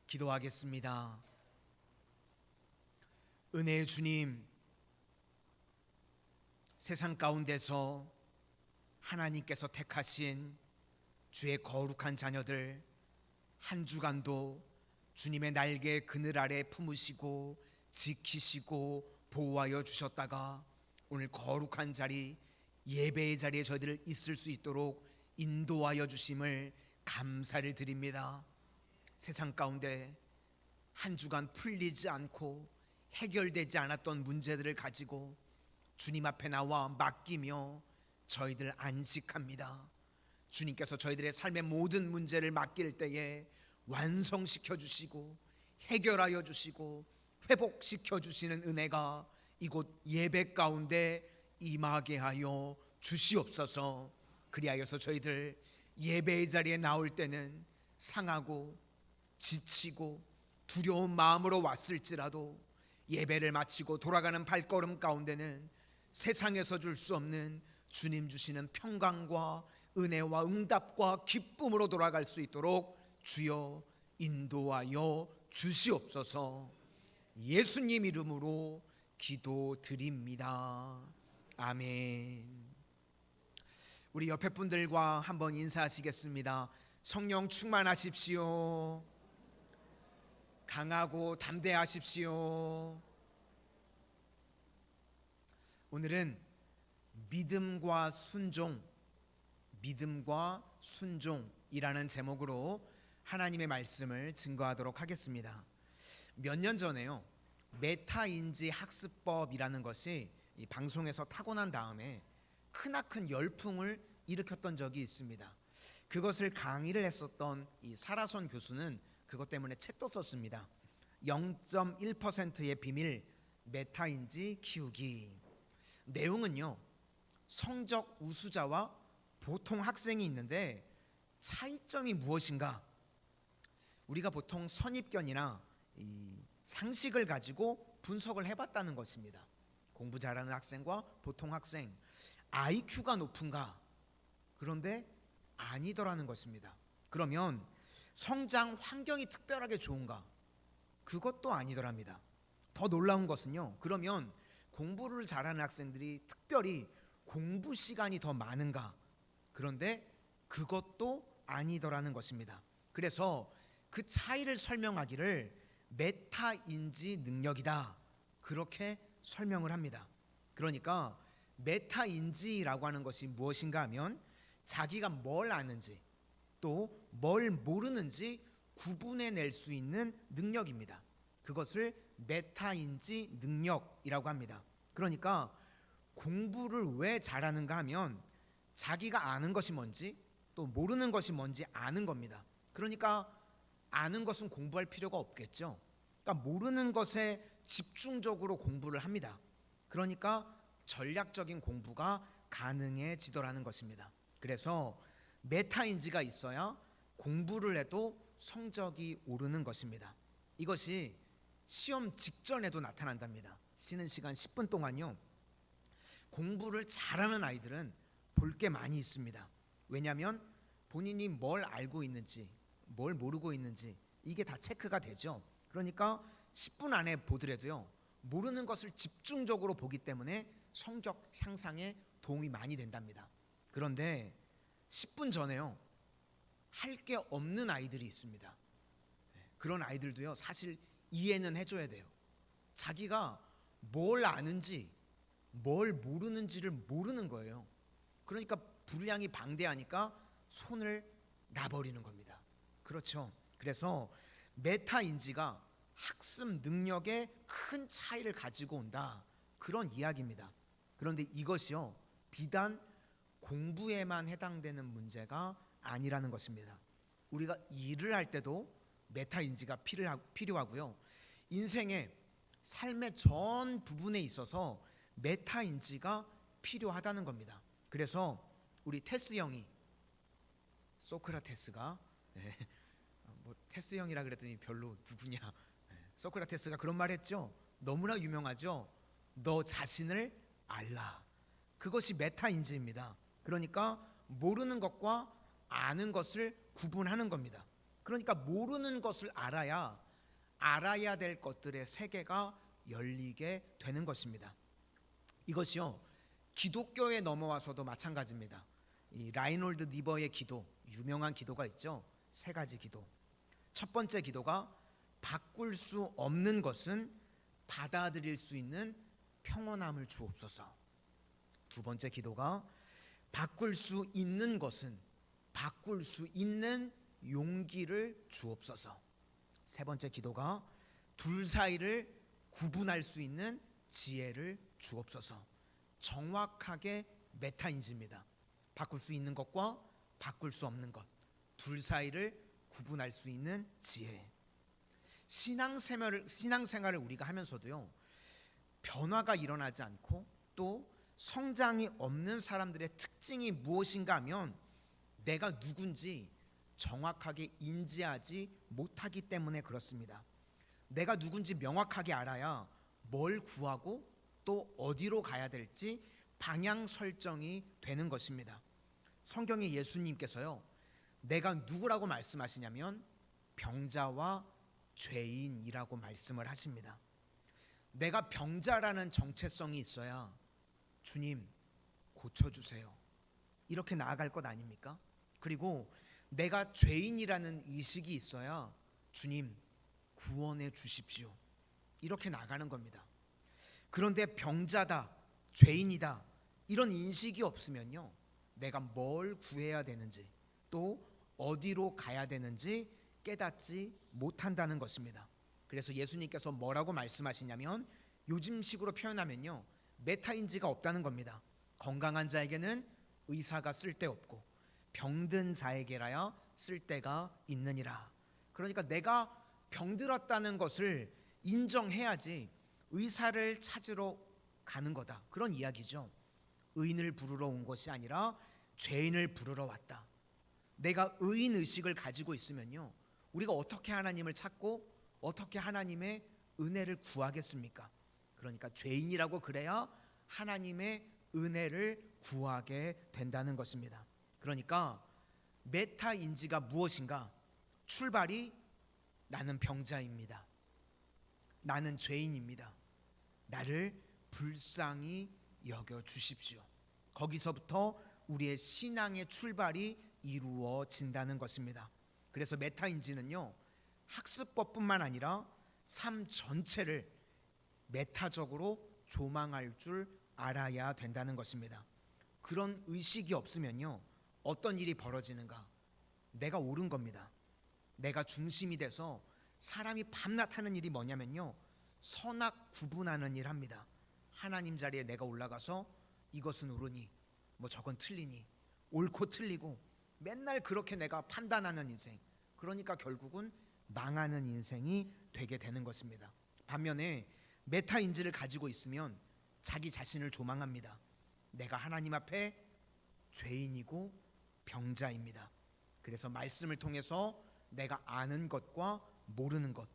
기도하겠습니다. 은혜의 주님, 세상 가운데서 하나님께서 택하신 주의 거룩한 자녀들, 한 주간도 주님의 날개 그늘 아래 품으시고 지키시고 보호하여 주셨다가 오늘 거룩한 자리, 예배의 자리에 저희들 있을 수 있도록 인도하여 주심을 감사를 드립니다. 세상 가운데 한 주간 풀리지 않고 해결되지 않았던 문제들을 가지고 주님 앞에 나와 맡기며 저희들 안식합니다. 주님께서 저희들의 삶의 모든 문제를 맡길 때에 완성시켜 주시고 해결하여 주시고 회복시켜 주시는 은혜가 이곳 예배 가운데 임하게 하여 주시옵소서. 그리하여서 저희들 예배의 자리에 나올 때는 상하고 지치고 두려운 마음으로 왔을지라도 예배를 마치고 돌아가는 발걸음 가운데는 세상에서 줄 수 없는 주님 주시는 평강과 은혜와 응답과 기쁨으로 돌아갈 수 있도록 주여 인도하여 주시옵소서. 예수님 이름으로 기도드립니다. 아멘. 우리 옆에 분들과 한번 인사하시겠습니다. 성령 충만하십시오. 강하고 담대하십시오. 오늘은 믿음과 순종이라는 제목으로 하나님의 말씀을 증거하도록 하겠습니다. 몇 년 전에요, 메타인지 학습법이라는 것이 이 방송에서 타고 난 다음에 크나큰 열풍을 일으켰던 적이 있습니다. 그것을 강의를 했었던 이 사라손 교수는 그것 때문에 책도 썼습니다. 0.1%의 비밀, 메타인지 키우기. 내용은요, 성적 우수자와 보통 학생이 있는데 차이점이 무엇인가? 우리가 보통 선입견이나 이 상식을 가지고 분석을 해봤다는 것입니다. 공부 잘하는 학생과 보통 학생, IQ가 높은가? 그런데 아니더라는 것입니다. 그러면 성장 환경이 특별하게 좋은가? 그것도 아니더랍니다. 더 놀라운 것은요, 그러면 공부를 잘하는 학생들이 특별히 공부 시간이 더 많은가? 그런데 그것도 아니더라는 것입니다. 그래서 그 차이를 설명하기를 메타인지 능력이다, 그렇게 설명을 합니다. 그러니까 메타인지라고 하는 것이 무엇인가 하면 자기가 뭘 아는지 또 뭘 모르는지 구분해낼 수 있는 능력입니다. 그것을 메타인지 능력이라고 합니다. 그러니까 공부를 왜 잘하는가 하면 자기가 아는 것이 뭔지 또 모르는 것이 뭔지 아는 겁니다. 그러니까 아는 것은 공부할 필요가 없겠죠. 그러니까 모르는 것에 집중적으로 공부를 합니다. 그러니까 전략적인 공부가 가능해지더라는 것입니다. 그래서 메타인지가 있어야 공부를 해도 성적이 오르는 것입니다. 이것이 시험 직전에도 나타난답니다. 쉬는 시간 10분 동안요, 공부를 잘하는 아이들은 볼 게 많이 있습니다. 왜냐하면 본인이 뭘 알고 있는지 뭘 모르고 있는지 이게 다 체크가 되죠. 그러니까 10분 안에 보더라도요, 모르는 것을 집중적으로 보기 때문에 성적 향상에 도움이 많이 된답니다. 그런데 10분 전에요, 할 게 없는 아이들이 있습니다. 그런 아이들도요, 사실 이해는 해줘야 돼요. 자기가 뭘 아는지 뭘 모르는지를 모르는 거예요. 그러니까 분량이 방대하니까 손을 놔버리는 겁니다. 그렇죠. 그래서 메타인지가 학습 능력에 큰 차이를 가지고 온다, 그런 이야기입니다. 그런데 이것이요, 비단 공부에만 해당되는 문제가 아니라는 것입니다. 우리가 일을 할 때도 메타인지가 필요하고요, 인생의 삶의 전 부분에 있어서 메타인지가 필요하다는 겁니다. 그래서 우리 테스 형이, 소크라테스가, 테스 형이라 그랬더니 별로 누구냐, 소크라테스가 그런 말 했죠. 너무나 유명하죠. 너 자신을 알라. 그것이 메타인지입니다. 그러니까 모르는 것과 아는 것을 구분하는 겁니다. 그러니까 모르는 것을 알아야 될 것들의 세계가 열리게 되는 것입니다. 이것이요, 기독교에 넘어와서도 마찬가지입니다. 이 라이놀드 니버의 기도, 유명한 기도가 있죠. 세 가지 기도. 첫 번째 기도가 바꿀 수 없는 것은 받아들일 수 있는 평온함을 주옵소서. 두 번째 기도가 바꿀 수 있는 것은 바꿀 수 있는 용기를 주옵소서. 세 번째 기도가 둘 사이를 구분할 수 있는 지혜를 주옵소서. 정확하게 메타인지입니다. 바꿀 수 있는 것과 바꿀 수 없는 것, 둘 사이를 구분할 수 있는 지혜. 신앙생활을 우리가 하면서도요, 변화가 일어나지 않고 또 성장이 없는 사람들의 특징이 무엇인가 하면 내가 누군지 정확하게 인지하지 못하기 때문에 그렇습니다. 내가 누군지 명확하게 알아야 뭘 구하고 또 어디로 가야 될지 방향 설정이 되는 것입니다. 성경에 예수님께서요, 내가 누구라고 말씀하시냐면 병자와 죄인이라고 말씀을 하십니다. 내가 병자라는 정체성이 있어야 주님 고쳐주세요 이렇게 나아갈 것 아닙니까? 그리고 내가 죄인이라는 의식이 있어야 주님 구원해 주십시오 이렇게 나가는 겁니다. 그런데 병자다, 죄인이다 이런 인식이 없으면요, 내가 뭘 구해야 되는지 또 어디로 가야 되는지 깨닫지 못한다는 것입니다. 그래서 예수님께서 뭐라고 말씀하시냐면, 요즘식으로 표현하면요, 메타인지가 없다는 겁니다. 건강한 자에게는 의사가 쓸데없고 병든 자에게라야 쓸데가 있느니라. 그러니까 내가 병들었다는 것을 인정해야지 의사를 찾으러 가는 거다, 그런 이야기죠. 의인을 부르러 온 것이 아니라 죄인을 부르러 왔다. 내가 의인 의식을 가지고 있으면요, 우리가 어떻게 하나님을 찾고 어떻게 하나님의 은혜를 구하겠습니까? 그러니까 죄인이라고 그래야 하나님의 은혜를 구하게 된다는 것입니다. 그러니까 메타인지가 무엇인가? 출발이 나는 병자입니다. 나는 죄인입니다. 나를 불쌍히 여겨 주십시오. 거기서부터 우리의 신앙의 출발이 이루어진다는 것입니다. 그래서 메타인지는요, 학습법뿐만 아니라 삶 전체를 메타적으로 조망할 줄 알아야 된다는 것입니다. 그런 의식이 없으면요, 어떤 일이 벌어지는가? 내가 옳은 겁니다. 내가 중심이 돼서 사람이 밤낮 하는 일이 뭐냐면요, 선악 구분하는 일 합니다. 하나님 자리에 내가 올라가서 이것은 옳으니 뭐 저건 틀리니, 옳고 틀리고 맨날 그렇게 내가 판단하는 인생, 그러니까 결국은 망하는 인생이 되게 되는 것입니다. 반면에 메타인지를 가지고 있으면 자기 자신을 조망합니다. 내가 하나님 앞에 죄인이고 병자입니다. 그래서 말씀을 통해서 내가 아는 것과 모르는 것,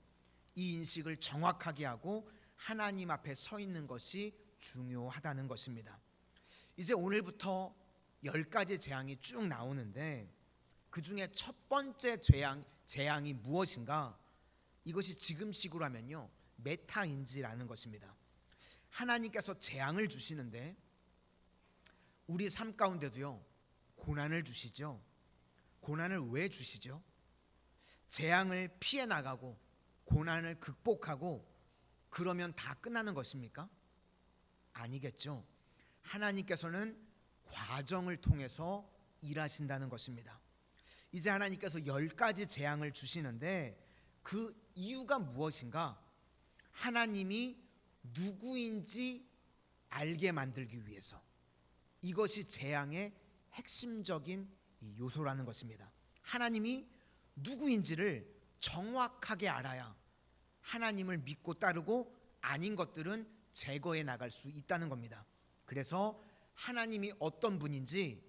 이 인식을 정확하게 하고 하나님 앞에 서 있는 것이 중요하다는 것입니다. 이제 오늘부터 10가지 재앙이 쭉 나오는데 그 중에 첫 번째 재앙이 무엇인가? 이것이 지금식으로 하면요, 메타인지라는 것입니다. 하나님께서 재앙을 주시는데 우리 삶 가운데도요, 고난을 주시죠. 고난을 왜 주시죠? 재앙을 피해 나가고 고난을 극복하고 그러면 다 끝나는 것입니까? 아니겠죠. 하나님께서는 과정을 통해서 일하신다는 것입니다. 이제 하나님께서 10가지 재앙을 주시는데 그 이유가 무엇인가? 하나님이 누구인지 알게 만들기 위해서. 이것이 재앙의 핵심적인 요소라는 것입니다. 하나님이 누구인지를 정확하게 알아야 하나님을 믿고 따르고 아닌 것들은 제거해 나갈 수 있다는 겁니다. 그래서 하나님이 어떤 분인지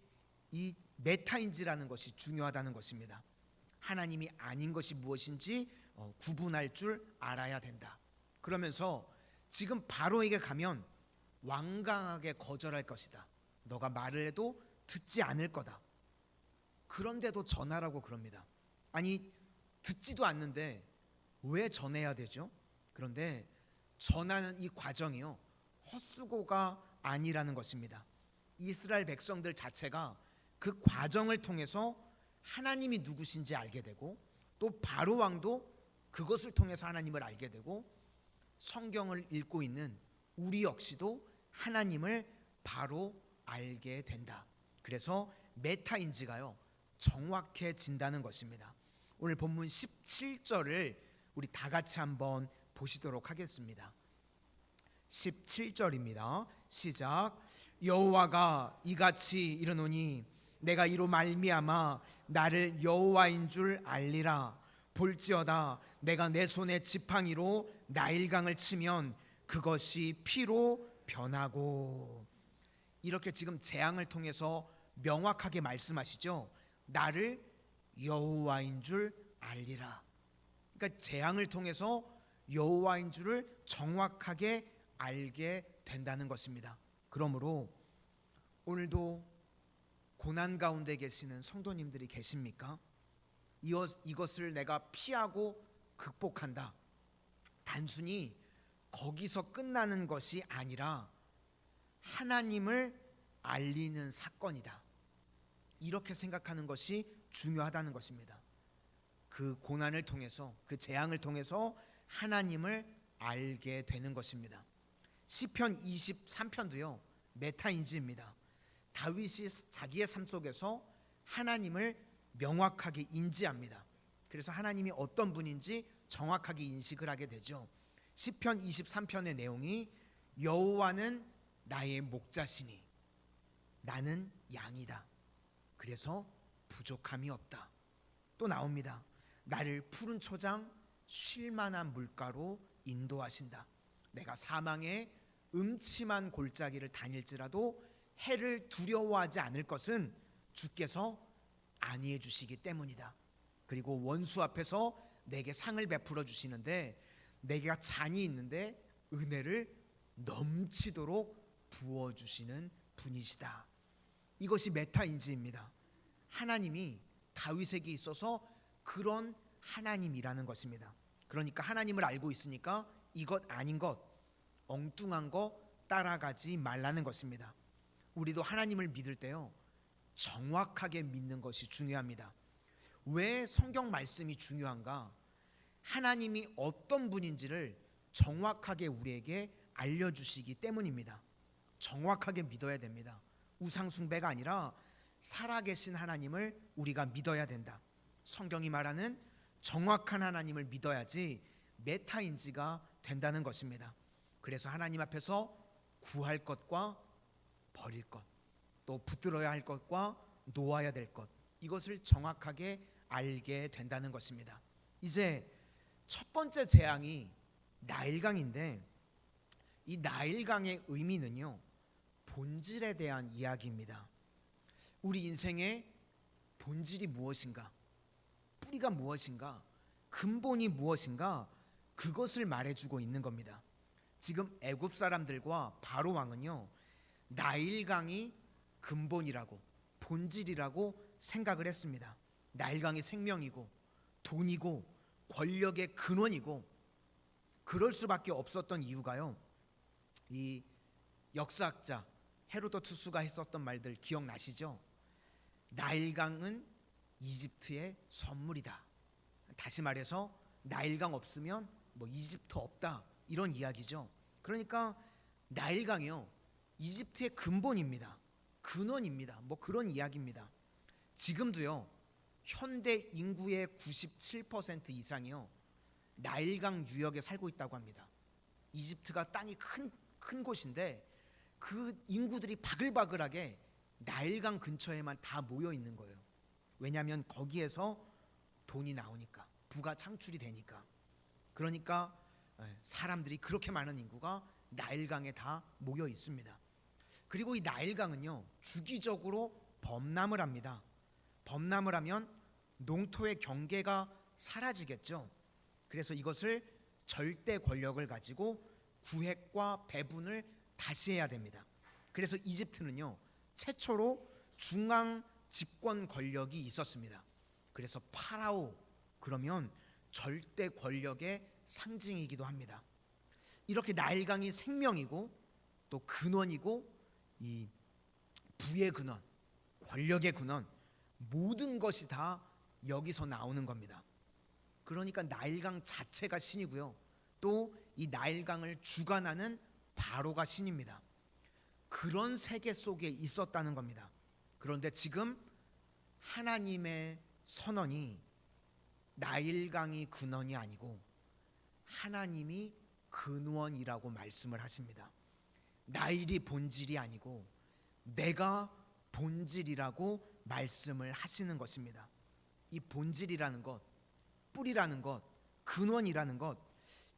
이 메타인지라는 것이 중요하다는 것입니다. 하나님이 아닌 것이 무엇인지 구분할 줄 알아야 된다. 그러면서 지금 바로에게 가면 완강하게 거절할 것이다. 너가 말을 해도 듣지 않을 거다. 그런데도 전하라고 그럽니다. 아니, 듣지도 않는데 왜 전해야 되죠? 그런데 전하는 이 과정이요, 헛수고가 아니라는 것입니다. 이스라엘 백성들 자체가 그 과정을 통해서 하나님이 누구신지 알게 되고, 또 바로 왕도 그것을 통해서 하나님을 알게 되고, 성경을 읽고 있는 우리 역시도 하나님을 바로 알게 된다. 그래서 메타인지가요, 정확해진다는 것입니다. 오늘 본문 17절을 우리 다 같이 한번 보시도록 하겠습니다. 17절입니다. 시작. 여호와가 이같이 이르노니 내가 이로 말미암아 나를 여호와인 줄 알리라. 볼지어다 내가 내 손에 지팡이로 나일강을 치면 그것이 피로 변하고. 이렇게 지금 재앙을 통해서 명확하게 말씀하시죠. 나를 여호와인 줄 알리라. 그러니까 재앙을 통해서 여호와인 줄을 정확하게 알게 된다는 것입니다. 그러므로 오늘도 고난 가운데 계시는 성도님들이 계십니까? 이것을 내가 피하고 극복한다, 단순히 거기서 끝나는 것이 아니라 하나님을 알리는 사건이다, 이렇게 생각하는 것이 중요하다는 것입니다. 그 고난을 통해서, 그 재앙을 통해서 하나님을 알게 되는 것입니다. 시편 23편도요 메타인지입니다. 다윗이 자기의 삶 속에서 하나님을 명확하게 인지합니다. 그래서 하나님이 어떤 분인지 정확하게 인식을 하게 되죠. 시편 23편의 내용이 여호와는 나의 목자시니 나는 양이다. 그래서 부족함이 없다. 또 나옵니다. 나를 푸른 초장 쉴 만한 물가로 인도하신다. 내가 사망의 음침한 골짜기를 다닐지라도 해를 두려워하지 않을 것은 주께서 안위해 주시기 때문이다. 그리고 원수 앞에서 내게 상을 베풀어 주시는데, 내가 잔이 있는데 은혜를 넘치도록 부어 주시는 분이시다. 이것이 메타인지입니다. 하나님이 다윗에게 있어서 그런 하나님이라는 것입니다. 그러니까 하나님을 알고 있으니까 이것 아닌 것, 엉뚱한 거 따라가지 말라는 것입니다. 우리도 하나님을 믿을 때요 정확하게 믿는 것이 중요합니다. 왜 성경 말씀이 중요한가? 하나님이 어떤 분인지를 정확하게 우리에게 알려주시기 때문입니다. 정확하게 믿어야 됩니다. 우상숭배가 아니라 살아계신 하나님을 우리가 믿어야 된다. 성경이 말하는 정확한 하나님을 믿어야지 메타인지가 된다는 것입니다. 그래서 하나님 앞에서 구할 것과 버릴 것, 또 붙들어야 할 것과 놓아야 될 것, 이것을 정확하게 알게 된다는 것입니다. 이제 첫 번째 재앙이 나일강인데, 이 나일강의 의미는요 본질에 대한 이야기입니다. 우리 인생의 본질이 무엇인가, 뿌리가 무엇인가, 근본이 무엇인가, 그것을 말해주고 있는 겁니다. 지금 애굽 사람들과 바로 왕은요 나일강이 근본이라고, 본질이라고 생각을 했습니다. 나일강이 생명이고 돈이고 권력의 근원이고, 그럴 수밖에 없었던 이유가요, 이 역사학자 헤로도투스가 했었던 말들 기억나시죠? 나일강은 이집트의 선물이다. 다시 말해서 나일강 없으면 이집트 없다, 이런 이야기죠. 그러니까 나일강이요 이집트의 근본입니다. 근원입니다. 그런 이야기입니다. 지금도요 현대 인구의 97% 이상이요 나일강 유역에 살고 있다고 합니다. 이집트가 땅이 큰 곳인데 그 인구들이 바글바글하게 나일강 근처에만 다 모여 있는 거예요. 왜냐하면 거기에서 돈이 나오니까, 부가 창출이 되니까. 그러니까 사람들이, 그렇게 많은 인구가 나일강에 다 모여 있습니다. 그리고 이 나일강은요 주기적으로 범람을 합니다. 범람을 하면 농토의 경계가 사라지겠죠. 그래서 이것을 절대 권력을 가지고 구획과 배분을 다시 해야 됩니다. 그래서 이집트는요 최초로 중앙 집권 권력이 있었습니다. 그래서 파라오, 그러면 절대 권력의 상징이기도 합니다. 이렇게 나일강이 생명이고 또 근원이고 이 부의 근원, 권력의 근원, 모든 것이 다 여기서 나오는 겁니다. 그러니까 나일강 자체가 신이고요. 또 이 나일강을 주관하는 바로가 신입니다. 그런 세계 속에 있었다는 겁니다. 그런데 지금 하나님의 선언이 나일강이 근원이 아니고 하나님이 근원이라고 말씀을 하십니다. 나일이 본질이 아니고 내가 본질이라고 말씀을 하시는 것입니다. 이 본질이라는 것, 뿌리라는 것, 근원이라는 것,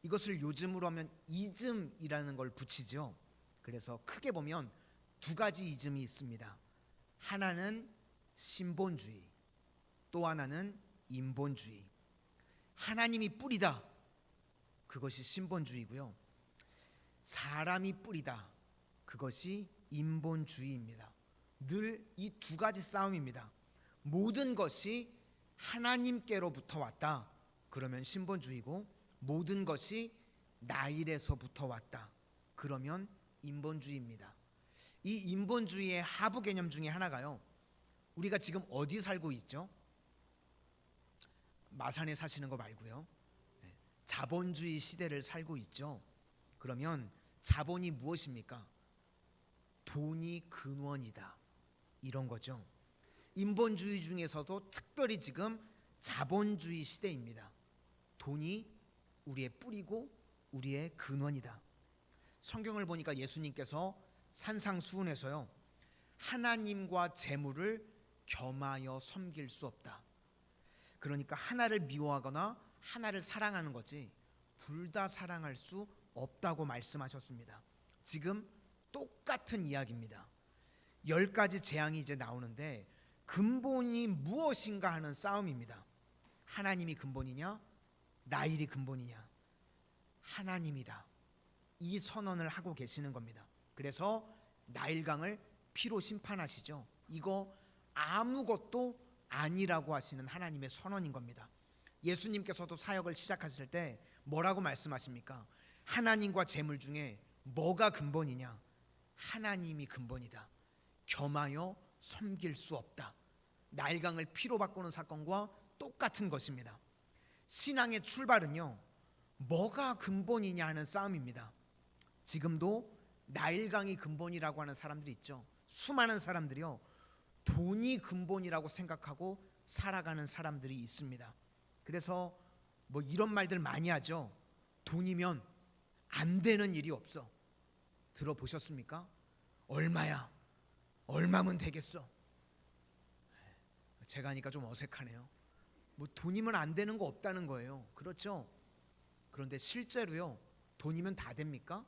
이것을 요즘으로 하면 이즘이라는 걸 붙이죠. 그래서 크게 보면 두 가지 이즘이 있습니다. 하나는 신본주의, 또 하나는 인본주의. 하나님이 뿌리다, 그것이 신본주의고요. 사람이 뿌리다, 그것이 인본주의입니다. 늘 이 두 가지 싸움입니다. 모든 것이 하나님께로부터 왔다, 그러면 신본주의고, 모든 것이 나일에서부터 왔다, 그러면 인본주의입니다. 이 인본주의의 하부 개념 중에 하나가요, 우리가 지금 어디 살고 있죠? 마산에 사시는 거 말고요. 자본주의 시대를 살고 있죠. 그러면 자본이 무엇입니까? 돈이 근원이다, 이런 거죠. 인본주의 중에서도 특별히 지금 자본주의 시대입니다. 돈이 우리의 뿌리고 우리의 근원이다. 성경을 보니까 예수님께서 산상수훈에서요, 하나님과 재물을 겸하여 섬길 수 없다. 그러니까 하나를 미워하거나 하나를 사랑하는 거지 둘 다 사랑할 수 없다고 말씀하셨습니다. 지금 똑같은 이야기입니다. 10가지 재앙이 이제 나오는데 근본이 무엇인가 하는 싸움입니다. 하나님이 근본이냐, 나일이 근본이냐? 하나님이다, 이 선언을 하고 계시는 겁니다. 그래서 나일강을 피로 심판하시죠. 이거 아무것도 아니라고 하시는 하나님의 선언인 겁니다. 예수님께서도 사역을 시작하실 때 뭐라고 말씀하십니까? 하나님과 재물 중에 뭐가 근본이냐? 하나님이 근본이다. 겸하여 섬길 수 없다. 나일강을 피로 바꾸는 사건과 똑같은 것입니다. 신앙의 출발은요, 뭐가 근본이냐 하는 싸움입니다. 지금도 나일강이 근본이라고 하는 사람들이 있죠. 수많은 사람들이요, 돈이 근본이라고 생각하고 살아가는 사람들이 있습니다. 그래서 뭐 이런 말들 많이 하죠. 돈이면 안 되는 일이 없어. 들어보셨습니까? 얼마야? 얼마면 되겠어? 제가 하니까 좀 어색하네요. 뭐 돈이면 안 되는 거 없다는 거예요. 그렇죠? 그런데 실제로요, 돈이면 다 됩니까?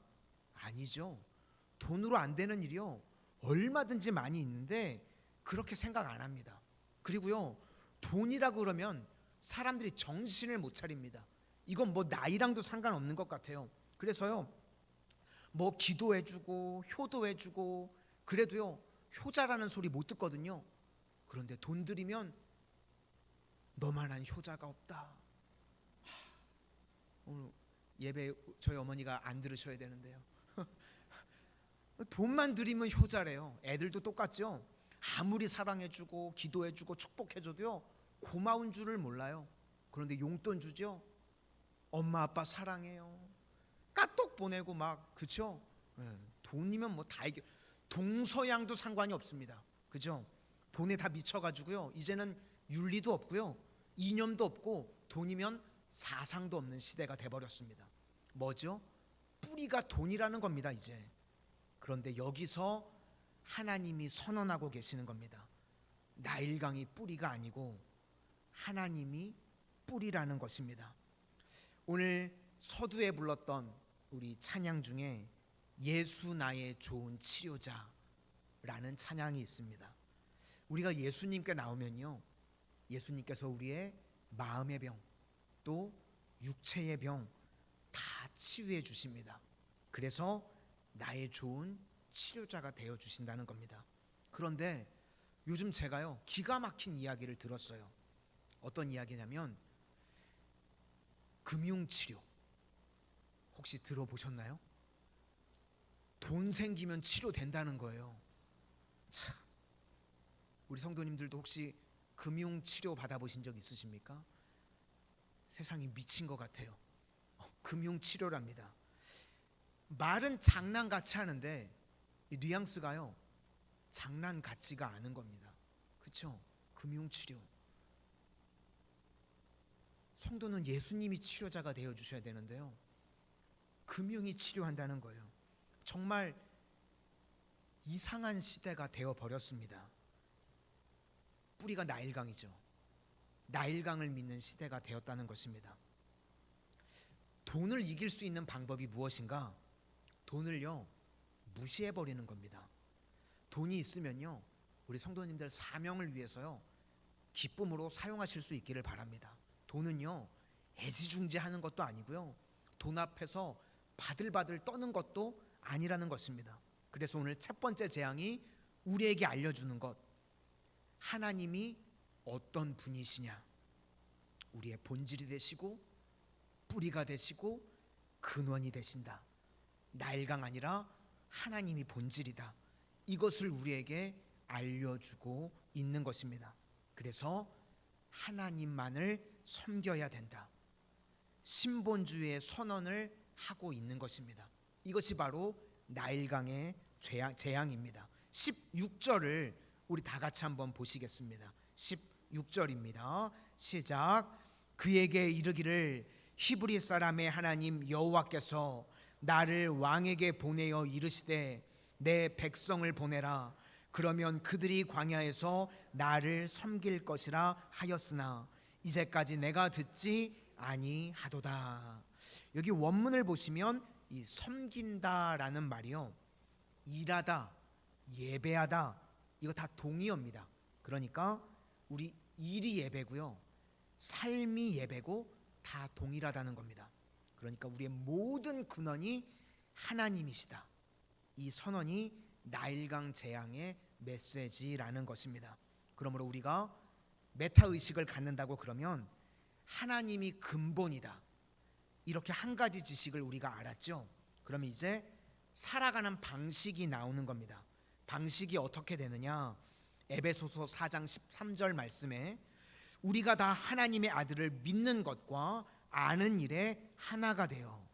아니죠. 돈으로 안 되는 일이요, 얼마든지 많이 있는데 그렇게 생각 안 합니다. 그리고요, 돈이라고 그러면 사람들이 정신을 못 차립니다. 이건 뭐 나이랑도 상관없는 것 같아요. 그래서요, 뭐 기도해주고 효도해주고 그래도요, 효자라는 소리 못 듣거든요. 그런데 돈 들이면 너만한 효자가 없다. 오늘 예배 저희 어머니가 안 들으셔야 되는데요. 돈만 들이면 효자래요. 애들도 똑같죠. 아무리 사랑해주고 기도해주고 축복해줘도요, 고마운 줄을 몰라요. 그런데 용돈 주죠. 엄마 아빠 사랑해요. 까똑 보내고 막, 그쵸? 돈이면 뭐 다 이겨. 동서양도 상관이 없습니다. 그죠? 돈에 다 미쳐가지고요, 이제는 윤리도 없고요, 이념도 없고, 돈이면 사상도 없는 시대가 돼버렸습니다. 뭐죠? 뿌리가 돈이라는 겁니다, 이제. 그런데 여기서 하나님이 선언하고 계시는 겁니다. 나일강이 뿌리가 아니고 하나님이 뿌리라는 것입니다. 오늘 서두에 불렀던 우리 찬양 중에 예수 나의 좋은 치료자라는 찬양이 있습니다. 우리가 예수님께 나오면요, 예수님께서 우리의 마음의 병, 또 육체의 병 다 치유해 주십니다. 그래서 나의 좋은 치료자가 되어 주신다는 겁니다. 그런데 요즘 제가요, 기가 막힌 이야기를 들었어요. 어떤 이야기냐면, 금융치료 혹시 들어보셨나요? 돈 생기면 치료된다는 거예요. 참, 우리 성도님들도 혹시 금융치료 받아보신 적 있으십니까? 세상이 미친 것 같아요. 금융치료랍니다. 말은 장난같이 하는데 이 뉘앙스가요, 장난 같지가 않은 겁니다. 그렇죠? 금융치료. 성도는 예수님이 치료자가 되어주셔야 되는데요, 금융이 치료한다는 거예요. 정말 이상한 시대가 되어버렸습니다. 뿌리가 나일강이죠. 나일강을 믿는 시대가 되었다는 것입니다. 돈을 이길 수 있는 방법이 무엇인가? 돈을요, 무시해버리는 겁니다. 돈이 있으면요, 우리 성도님들 사명을 위해서요, 기쁨으로 사용하실 수 있기를 바랍니다. 돈은요, 애지중지하는 것도 아니고요, 돈 앞에서 바들바들 떠는 것도 아니라는 것입니다. 그래서 오늘 첫 번째 재앙이 우리에게 알려주는 것, 하나님이 어떤 분이시냐, 우리의 본질이 되시고 뿌리가 되시고 근원이 되신다. 나일강 아니라 하나님이 본질이다. 이것을 우리에게 알려주고 있는 것입니다. 그래서 하나님만을 섬겨야 된다. 신본주의의 선언을 하고 있는 것입니다. 이것이 바로 나일강의 재앙입니다. 16절을 우리 다 같이 한번 보시겠습니다. 16절입니다. 시작. 그에게 이르기를 히브리 사람의 하나님 여호와께서 나를 왕에게 보내어 이르시되 내 백성을 보내라. 그러면 그들이 광야에서 나를 섬길 것이라 하였으나 이제까지 내가 듣지 아니하도다. 여기 원문을 보시면 이 섬긴다라는 말이요, 일하다, 예배하다, 이거 다 동의어입니다. 그러니까 우리 일이 예배고요, 삶이 예배고 다 동일하다는 겁니다. 그러니까 우리의 모든 근원이 하나님이시다. 이 선언이 나일강 재앙의 메시지라는 것입니다. 그러므로 우리가 메타의식을 갖는다고 그러면 하나님이 근본이다, 이렇게 한 가지 지식을 우리가 알았죠. 그러면 이제 살아가는 방식이 나오는 겁니다. 방식이 어떻게 되느냐? 에베소서 4장 13절 말씀에 우리가 다 하나님의 아들을 믿는 것과 아는 일에 하나가 되어,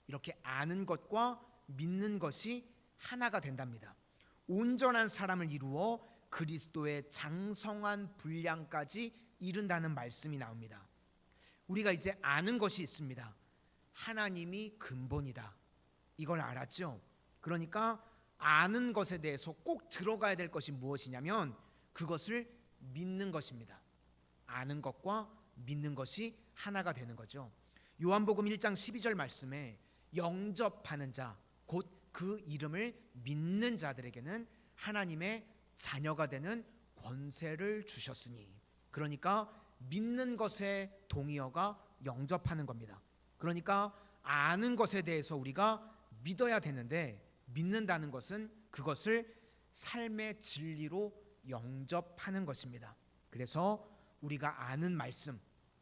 이렇게 아는 것과 믿는 것이 하나가 된답니다. 온전한 사람을 이루어 그리스도의 장성한 분량까지 이른다는 말씀이 나옵니다. 우리가 이제 아는 것이 있습니다. 하나님이 근본이다, 이걸 알았죠. 그러니까 아는 것에 대해서 꼭 들어가야 될 것이 무엇이냐면 그것을 믿는 것입니다. 아는 것과 믿는 것이 하나가 되는 거죠. 요한복음 1장 12절 말씀에 영접하는 자, 곧 그 이름을 믿는 자들에게는 하나님의 자녀가 되는 권세를 주셨으니, 그러니까 믿는 것의 동의어가 영접하는 겁니다. 그러니까 아는 것에 대해서 우리가 믿어야 되는데, 믿는다는 것은 그것을 삶의 진리로 영접하는 것입니다. 그래서 우리가 아는 말씀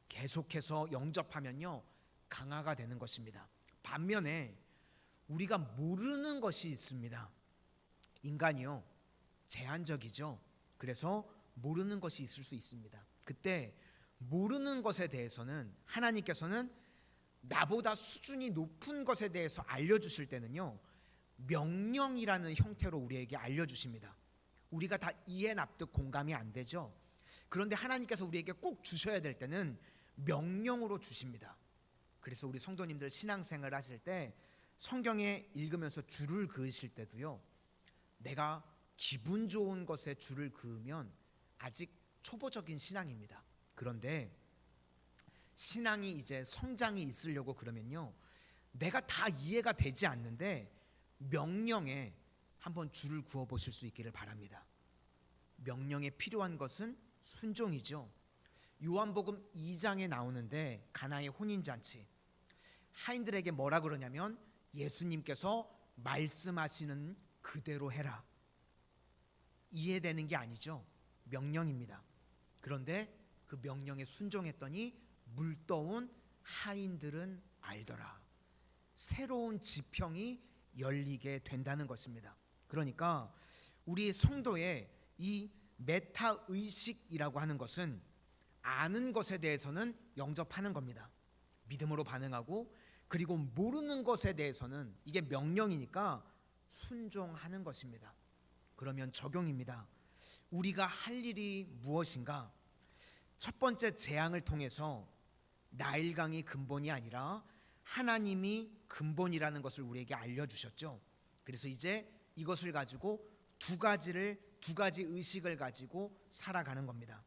계속해서 영접하면요, 강화가 되는 것입니다. 반면에 우리가 모르는 것이 있습니다. 인간이요, 제한적이죠. 그래서 모르는 것이 있을 수 있습니다. 그때 모르는 것에 대해서는 하나님께서는 나보다 수준이 높은 것에 대해서 알려주실 때는요, 명령이라는 형태로 우리에게 알려주십니다. 우리가 다 이해 납득 공감이 안 되죠. 그런데 하나님께서 우리에게 꼭 주셔야 될 때는 명령으로 주십니다. 그래서 우리 성도님들 신앙생활 하실 때 성경에 읽으면서 줄을 그으실 때도요, 내가 기분 좋은 것에 줄을 그으면 아직 초보적인 신앙입니다. 그런데 신앙이 이제 성장이 있으려고 그러면요, 내가 다 이해가 되지 않는데 명령에 한번 줄을 그어 보실 수 있기를 바랍니다. 명령에 필요한 것은 순종이죠. 요한복음 2장에 나오는데 가나의 혼인잔치, 하인들에게 뭐라 그러냐면 예수님께서 말씀하시는 그대로 해라. 이해되는 게 아니죠. 명령입니다. 그런데 그 명령에 순종했더니 물떠온 하인들은 알더라. 새로운 지평이 열리게 된다는 것입니다. 그러니까 우리 성도의 이 메타 의식이라고 하는 것은 아는 것에 대해서는 영접하는 겁니다. 믿음으로 반응하고, 그리고 모르는 것에 대해서는 이게 명령이니까 순종하는 것입니다. 그러면 적용입니다. 우리가 할 일이 무엇인가? 첫 번째 재앙을 통해서 나일강이 근본이 아니라 하나님이 근본이라는 것을 우리에게 알려주셨죠. 그래서 이제 이것을 가지고 두 가지 의식을 가지고 살아가는 겁니다.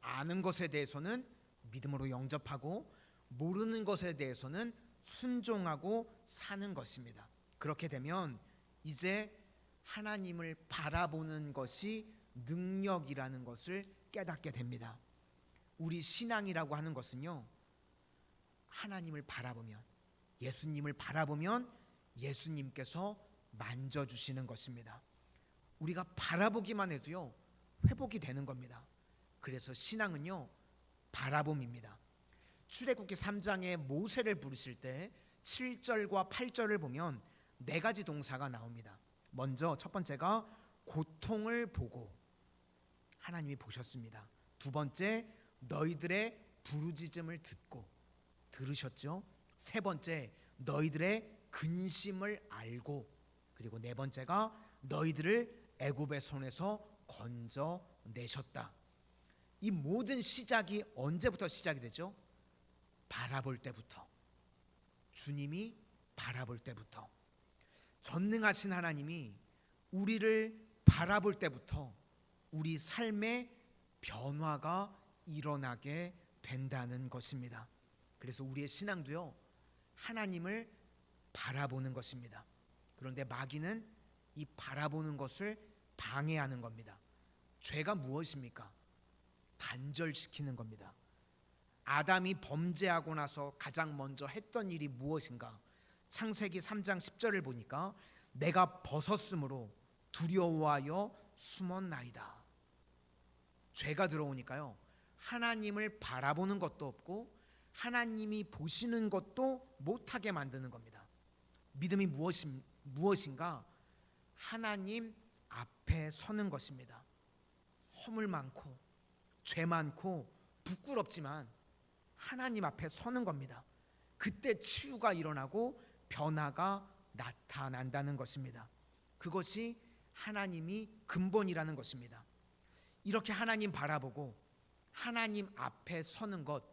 아는 것에 대해서는 믿음으로 영접하고, 모르는 것에 대해서는 순종하고 사는 것입니다. 그렇게 되면 이제 하나님을 바라보는 것이 능력이라는 것을 깨닫게 됩니다. 우리 신앙이라고 하는 것은요, 하나님을 바라보면, 예수님을 바라보면 예수님께서 만져주시는 것입니다. 우리가 바라보기만 해도요, 회복이 되는 겁니다. 그래서 신앙은요, 바라봄입니다. 출애굽기 3장에 모세를 부르실 때 7절과 8절을 보면 네 가지 동사가 나옵니다. 먼저 첫 번째가 고통을 보고, 하나님이 보셨습니다. 두 번째, 너희들의 부르짖음을 듣고, 들으셨죠? 세 번째, 너희들의 근심을 알고, 그리고 네 번째가 너희들을 애굽의 손에서 건져내셨다. 이 모든 시작이 언제부터 시작이 되죠? 바라볼 때부터. 주님이 바라볼 때부터. 전능하신 하나님이 우리를 바라볼 때부터 우리 삶의 변화가 일어나게 된다는 것입니다. 그래서 우리의 신앙도요, 하나님을 바라보는 것입니다. 그런데 마귀는 이 바라보는 것을 방해하는 겁니다. 죄가 무엇입니까? 단절시키는 겁니다. 아담이 범죄하고 나서 가장 먼저 했던 일이 무엇인가? 창세기 3장 10절을 보니까 내가 벗었으므로 두려워하여 숨었나이다. 죄가 들어오니까요, 하나님을 바라보는 것도 없고 하나님이 보시는 것도 못하게 만드는 겁니다. 믿음이 무엇인가? 하나님 앞에 서는 것입니다. 허물 많고 죄 많고 부끄럽지만 하나님 앞에 서는 겁니다. 그때 치유가 일어나고 변화가 나타난다는 것입니다. 그것이 하나님이 근본이라는 것입니다. 이렇게 하나님 바라보고 하나님 앞에 서는 것,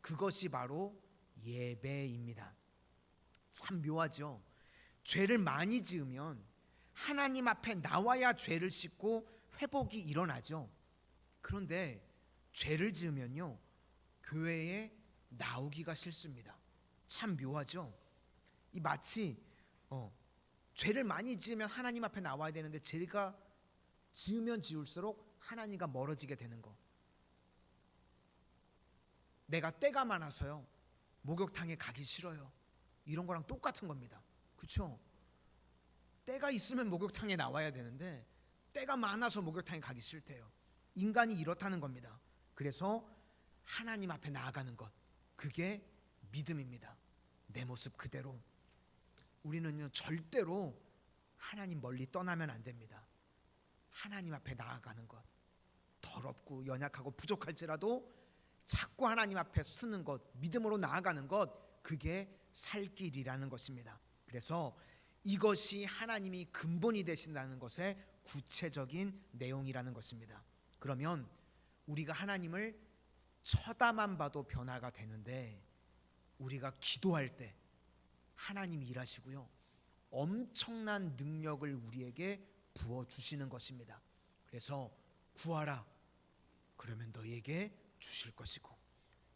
그것이 바로 예배입니다. 참 묘하죠. 죄를 많이 지으면 하나님 앞에 나와야 죄를 씻고 회복이 일어나죠. 그런데 죄를 지으면요, 교회에 나오기가 싫습니다. 참 묘하죠. 이 마치 죄를 많이 지으면 하나님 앞에 나와야 되는데 죄가 지으면 지을수록 하나님과 멀어지게 되는 거. 내가 때가 많아서요, 목욕탕에 가기 싫어요. 이런 거랑 똑같은 겁니다. 그렇죠? 때가 있으면 목욕탕에 나와야 되는데 때가 많아서 목욕탕에 가기 싫대요. 인간이 이렇다는 겁니다. 그래서 하나님 앞에 나아가는 것, 그게 믿음입니다. 내 모습 그대로. 우리는요, 절대로 하나님 멀리 떠나면 안 됩니다. 하나님 앞에 나아가는 것, 더럽고 연약하고 부족할지라도 자꾸 하나님 앞에 서는 것, 믿음으로 나아가는 것, 그게 살 길이라는 것입니다. 그래서 이것이 하나님이 근본이 되신다는 것의 구체적인 내용이라는 것입니다. 그러면 우리가 하나님을 쳐다만 봐도 변화가 되는데, 우리가 기도할 때 하나님이 일하시고요, 엄청난 능력을 우리에게 부어주시는 것입니다. 그래서 구하라, 그러면 너희에게 주실 것이고,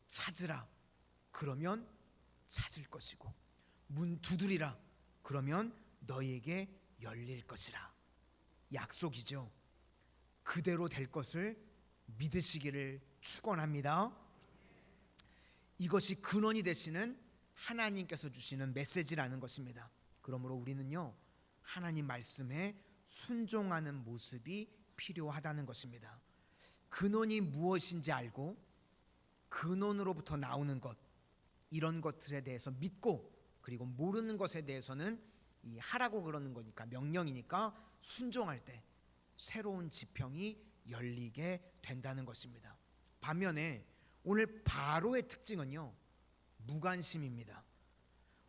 찾으라, 그러면 찾을 것이고, 문 두드리라, 그러면 너희에게 열릴 것이라. 약속이죠. 그대로 될 것을 믿으시기를 축원합니다. 이것이 근원이 되시는 하나님께서 주시는 메시지라는 것입니다. 그러므로 우리는요, 하나님 말씀에 순종하는 모습이 필요하다는 것입니다. 근원이 무엇인지 알고 근원으로부터 나오는 것, 이런 것들에 대해서 믿고, 그리고 모르는 것에 대해서는 이 하라고 그러는 거니까, 명령이니까 순종할 때 새로운 지평이 열리게 된다는 것입니다. 반면에 오늘 바로의 특징은요, 무관심입니다.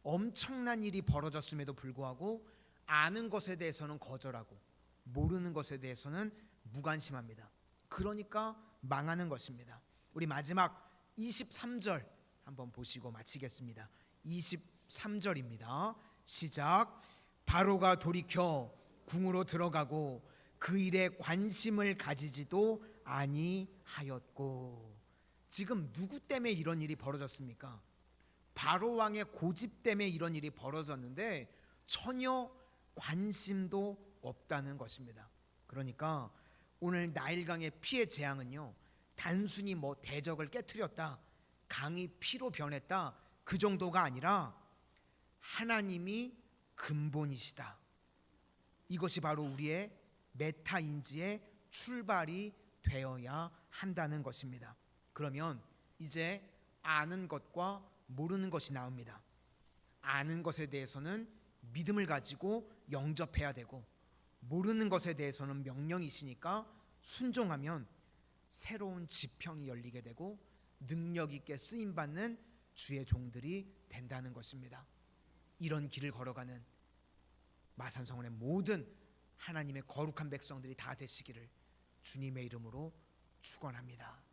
엄청난 일이 벌어졌음에도 불구하고 아는 것에 대해서는 거절하고 모르는 것에 대해서는 무관심합니다. 그러니까 망하는 것입니다. 우리 마지막 23절 한번 보시고 마치겠습니다. 23절입니다. 시작. 바로가 돌이켜 궁으로 들어가고 그 일에 관심을 가지지도 아니하였고. 지금 누구 때문에 이런 일이 벌어졌습니까? 바로 왕의 고집 때문에 이런 일이 벌어졌는데 전혀 관심도 없다는 것입니다. 그러니까 오늘 나일강의 피해 재앙은요, 단순히 대적을 깨트렸다, 강이 피로 변했다, 그 정도가 아니라 하나님이 근본이시다. 이것이 바로 우리의 메타인지의 출발이 되어야 한다는 것입니다. 그러면 이제 아는 것과 모르는 것이 나옵니다. 아는 것에 대해서는 믿음을 가지고 영접해야 되고, 모르는 것에 대해서는 명령이시니까 순종하면 새로운 지평이 열리게 되고 능력 있게 쓰임 받는 주의 종들이 된다는 것입니다. 이런 길을 걸어가는 마산성원의 모든 하나님의 거룩한 백성들이 다 되시기를 주님의 이름으로 축원합니다.